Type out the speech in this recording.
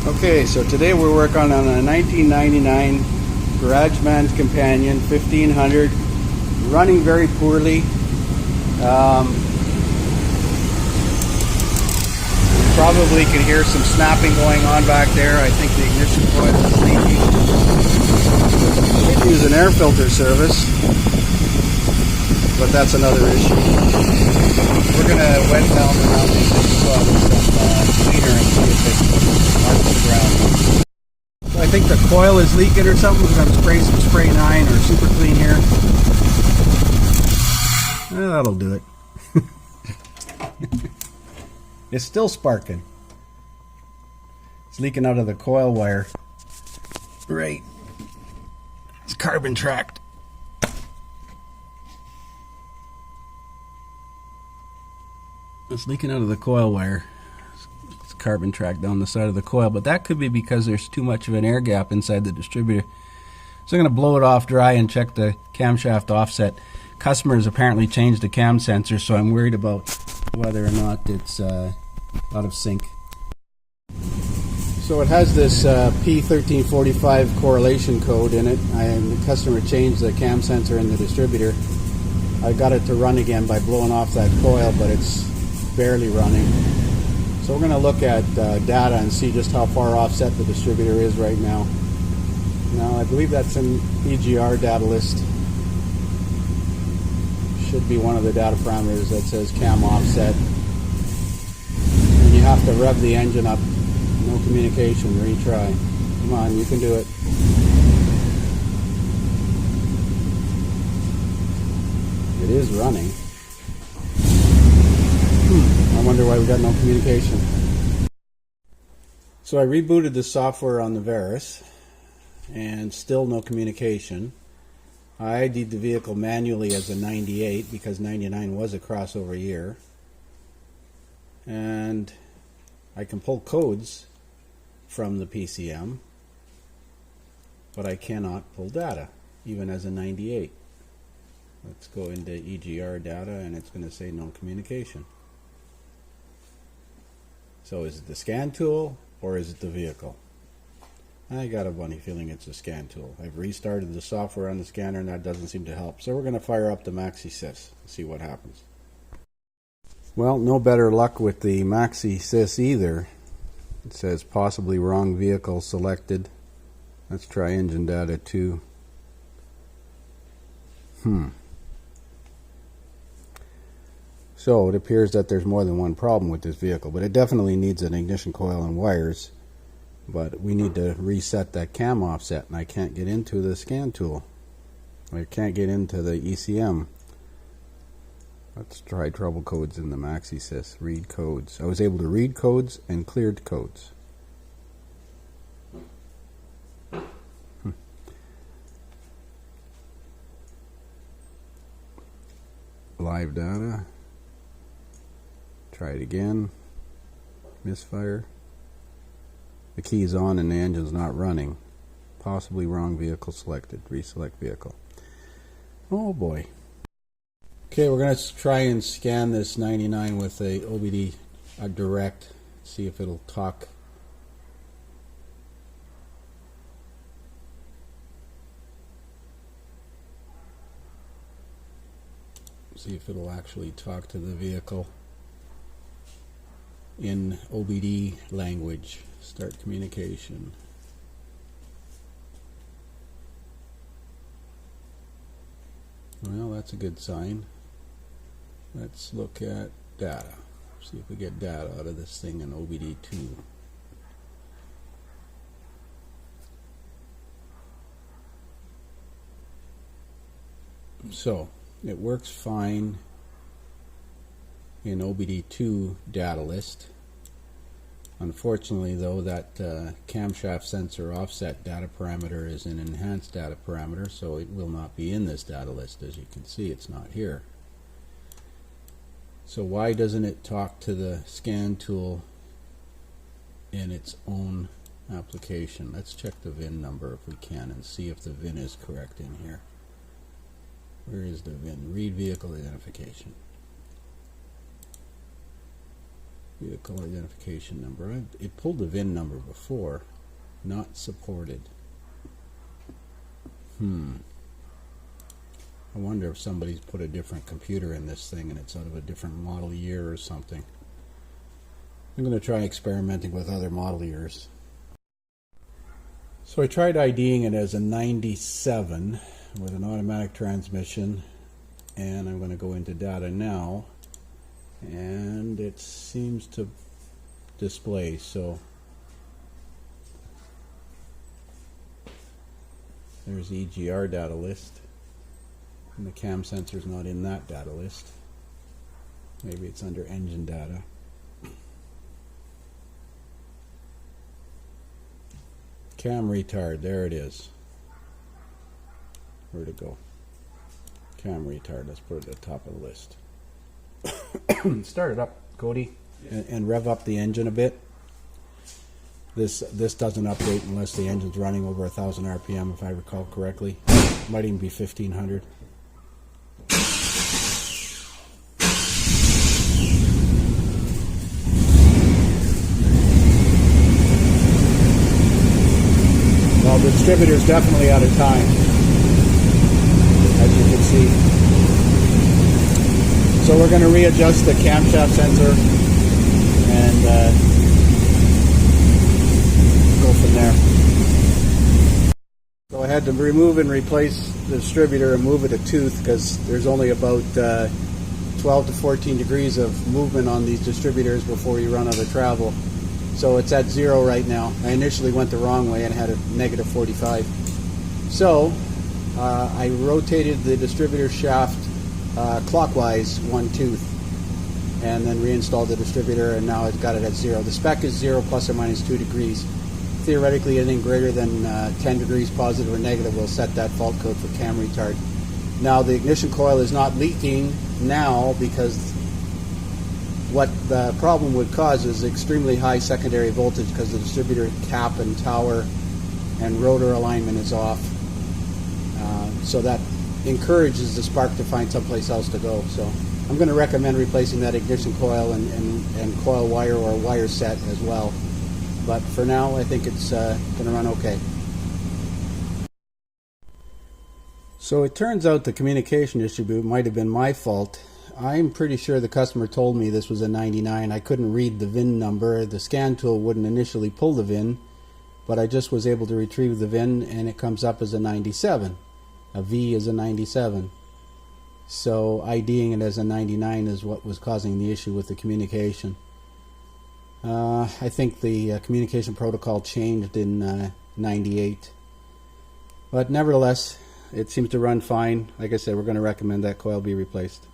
Okay, so today we're working on a 1999 GarageMan's Companion 1500, running very poorly. Probably can hear some snapping going on back there. I think the ignition coil is leaking. Could use an air filter service, but that's another issue. We're going to wet down the mountain with some cleaner and see if it marks the ground. So I think the coil is leaking or something. We're going to spray some Spray 9 or Super Clean here. That'll do it. It's still sparking. It's leaking out of the coil wire. Right. It's carbon tracked. It's leaking out of the coil wire. It's carbon tracked down the side of the coil, but that could be because there's too much of an air gap inside the distributor. So I'm going to blow it off dry and check the camshaft offset. Customers apparently changed the cam sensor, so I'm worried about whether or not it's out of sync. So it has this P1345 correlation code in it. The customer changed the cam sensor in the distributor. I got it to run again by blowing off that coil, but it's barely running. So we're going to look at data and see just how far offset the distributor is right now. Now I believe that's an EGR data list. Should be one of the data parameters that says cam offset. And you have to rev the engine up. No communication. Retry. Come on, you can do it. It is running. I wonder why we got no communication. So I rebooted the software on the Veris and still no communication. I ID'd the vehicle manually as a 98 because 99 was a crossover year. And I can pull codes from the PCM, but I cannot pull data, even as a 98. Let's go into EGR data and it's going to say no communication. So is it the scan tool or is it the vehicle? I got a funny feeling it's a scan tool. I've restarted the software on the scanner and that doesn't seem to help. So we're going to fire up the Maxi SIS and see what happens. Well, no better luck with the Maxi SIS either. It says possibly wrong vehicle selected. Let's try engine data too. So it appears that there's more than one problem with this vehicle, but it definitely needs an ignition coil and wires. But we need to reset that cam offset, and I can't get into the scan tool. I can't get into the ECM. Let's try trouble codes in the Maxi SIS. Read codes. I was able to read codes and cleared codes. Live data. Try it again. Misfire. The key's on and the engine's not running. Possibly wrong vehicle selected. Reselect vehicle. Oh boy. Okay, we're going to try and scan this 99 with a OBD direct. See if it'll talk. See if it'll actually talk to the vehicle in OBD language. Start communication. Well, that's a good sign. Let's look at data. See if we get data out of this thing in OBD2. So it works fine in OBD2 data list. Unfortunately though, that camshaft sensor offset data parameter is an enhanced data parameter, so it will not be in this data list. As you can see, it's not here. So why doesn't it talk to the scan tool in its own application? Let's check the VIN number if we can and see if the VIN is correct in here. Where is the VIN? Read vehicle identification. Vehicle identification number. It pulled the VIN number before. Not supported. I wonder if somebody's put a different computer in this thing and it's out of a different model year or something. I'm going to try experimenting with other model years. So I tried IDing it as a 97 with an automatic transmission, and I'm going to go into data now, and it seems to display. So there's the EGR data list, and the cam sensor is not in that data list. Maybe it's under engine data. Cam retard, there it is. Where'd it go? Cam retard, let's put it at the top of the list. Start it up, Cody, and rev up the engine a bit. This doesn't update unless the engine's running over 1,000 RPM, if I recall correctly. Might even be 1,500. Well, the distributor's definitely out of time, as you can see. So we're going to readjust the camshaft sensor and go from there. So I had to remove and replace the distributor and move it a tooth because there's only about 12 to 14 degrees of movement on these distributors before you run out of travel. So it's at 0 right now. I initially went the wrong way and had a negative 45. So I rotated the distributor shaft clockwise one tooth and then reinstalled the distributor, and now I've got it at 0. The spec is 0 plus or minus 2 degrees. Theoretically, anything greater than 10 degrees positive or negative will set that fault code for cam retard. Now the ignition coil is not leaking now because what the problem would cause is extremely high secondary voltage because the distributor cap and tower and rotor alignment is off. So that encourages the spark to find someplace else to go. So I'm going to recommend replacing that ignition coil and coil wire or wire set as well. But for now, I think it's going to run okay. So it turns out the communication distributor might have been my fault. I'm pretty sure the customer told me this was a 99. I couldn't read the VIN number. The scan tool wouldn't initially pull the VIN, but I just was able to retrieve the VIN and it comes up as a 97. A V is a 97. So IDing it as a 99 is what was causing the issue with the communication. I think the communication protocol changed in 98. But nevertheless, it seems to run fine. Like I said, we're going to recommend that coil be replaced.